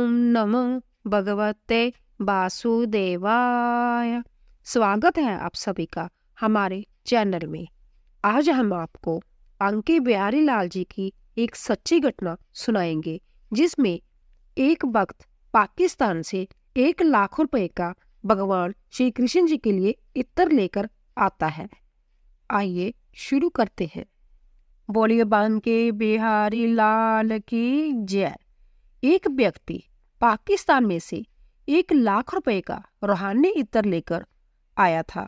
ओम नमो भगवते वासुदेवाय। स्वागत है आप सभी का हमारे चैनल में। आज हम आपको बांके बिहारी लाल जी की एक सच्ची घटना सुनाएंगे, जिसमें एक वक्त पाकिस्तान से 1 लाख रुपए का भगवान श्री कृष्ण जी के लिए इत्र लेकर आता है। आइए शुरू करते हैं। बोलिए बांके बिहारी लाल की जय। एक व्यक्ति पाकिस्तान में से 1 लाख रुपए का रूहानी इत्र लेकर आया था,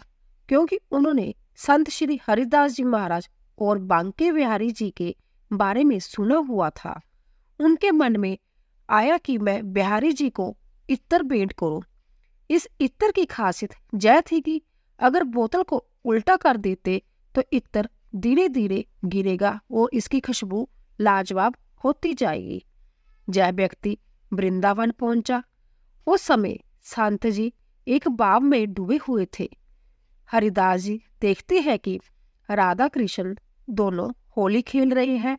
क्योंकि उन्होंने संत श्री हरिदास जी महाराज और बांके बिहारी जी के बारे में सुना हुआ था। उनके मन में आया कि मैं बिहारी जी को इत्र भेंट करूं। इस इत्र की खासियत यह थी कि अगर बोतल को उल्टा कर देते तो इत्र धीरे धीरे गिरेगा और इसकी खुशबू लाजवाब होती जाएगी। जय व्यक्ति वृंदावन पहुंचा। उस समय संत जी एक भाव में डूबे हुए थे। हरिदास जी देखते हैं कि राधा कृष्ण दोनों होली खेल रहे हैं।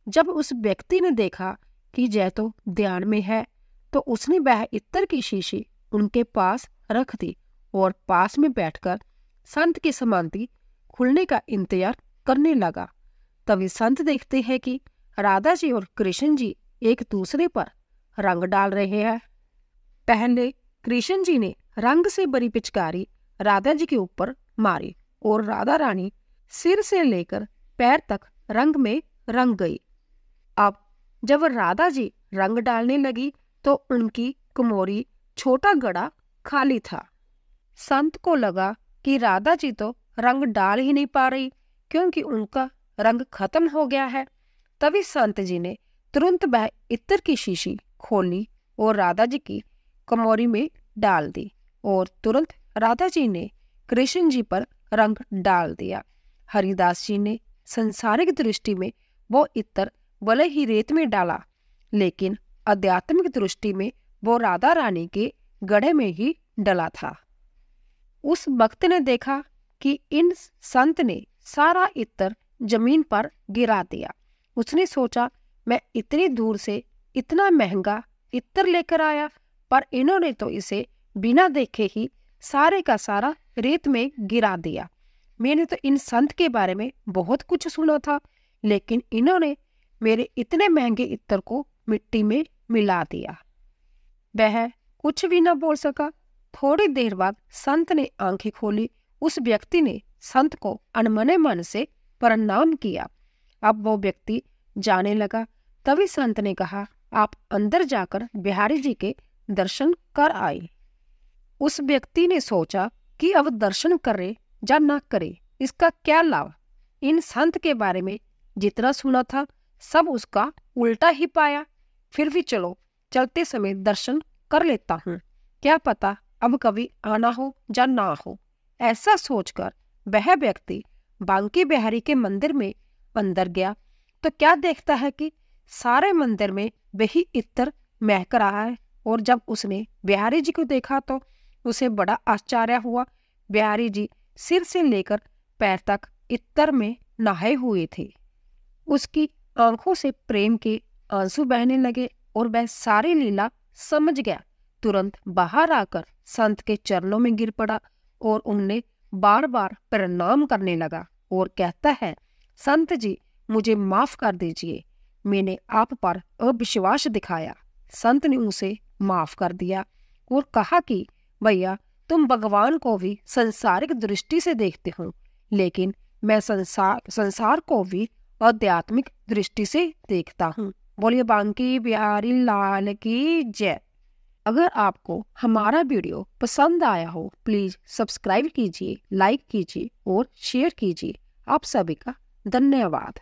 जब उस व्यक्ति ने देखा कि जय तो ध्यान में है, तो उसने वह इत्र की शीशी उनके पास रख दी और पास में बैठकर संत की समाधि खुलने का इंतजार करने लगा। तभी संत देखते हैं कि राधा जी और कृष्ण जी एक दूसरे पर रंग डाल रहे हैं। पहले कृष्ण जी ने रंग से भरी पिचकारी राधा जी के ऊपर मारी और राधा रानी सिर से लेकर पैर तक रंग में रंग गई। अब जब राधा जी रंग डालने लगी तो उनकी कुमोरी छोटा गड़ा खाली था। संत को लगा कि राधा जी तो रंग डाल ही नहीं पा रही, क्योंकि उनका रंग खत्म हो गया है। तभी संत जी ने तुरंत वह इत्र की शीशी खोली और राधा जी की कमोरी में डाल दी और तुरंत राधा जी ने कृष्ण जी पर रंग डाल दिया। हरिदास जी ने संसारिक दृष्टि में वो इत्र भले ही रेत में डाला, लेकिन आध्यात्मिक दृष्टि में वो राधा रानी के गढ़े में ही डला था। उस भक्त ने देखा कि इन संत ने सारा इत्र जमीन पर गिरा दिया। उसने सोचा, मैं इतनी दूर से इतना महंगा इत्र लेकर आया, पर इन्होंने तो इसे बिना देखे ही सारे का सारा रेत में गिरा दिया। मैंने तो इन संत के बारे में बहुत कुछ सुना था, लेकिन इन्होंने मेरे इतने महंगे इत्र को मिट्टी में मिला दिया। वह कुछ भी न बोल सका। थोड़ी देर बाद संत ने आंखें खोली। उस व्यक्ति ने संत को अनमने मन से प्रणाम किया। अब वो व्यक्ति जाने लगा। तभी संत ने कहा, आप अंदर जाकर बिहारी जी के दर्शन कर आए। उस व्यक्ति ने सोचा कि अब दर्शन करे या न करे, इसका क्या लाभ। इन संत के बारे में जितना सुना था सब उसका उल्टा ही पाया। फिर भी चलो, चलते समय दर्शन कर लेता हूँ, क्या पता अब कभी आना हो या ना हो। ऐसा सोचकर वह व्यक्ति बांके बिहारी के मंदिर में अंदर गया तो क्या देखता है कि सारे मंदिर में वही इत्र महक रहा है। और जब उसने बिहारी जी को देखा तो उसे बड़ा आश्चर्य हुआ। बिहारी जी सिर से लेकर पैर तक इत्र में नहाए हुए थे। उसकी आंखों से प्रेम के आंसू बहने लगे और वह सारी लीला समझ गया। तुरंत बाहर आकर संत के चरणों में गिर पड़ा और उन्हें बार बार प्रणाम करने लगा और कहता है, संत जी मुझे माफ कर दीजिए, मैंने आप पर अविश्वास दिखाया। संत ने उसे माफ कर दिया और कहा कि भैया, तुम भगवान को भी संसारिक दृष्टि से देखते हो, लेकिन मैं संसार को भी आध्यात्मिक दृष्टि से देखता हूँ। बोलिए बांके बिहारी लाल की जय। अगर आपको हमारा वीडियो पसंद आया हो, प्लीज सब्सक्राइब कीजिए, लाइक कीजिए और शेयर कीजिए। आप सभी का धन्यवाद।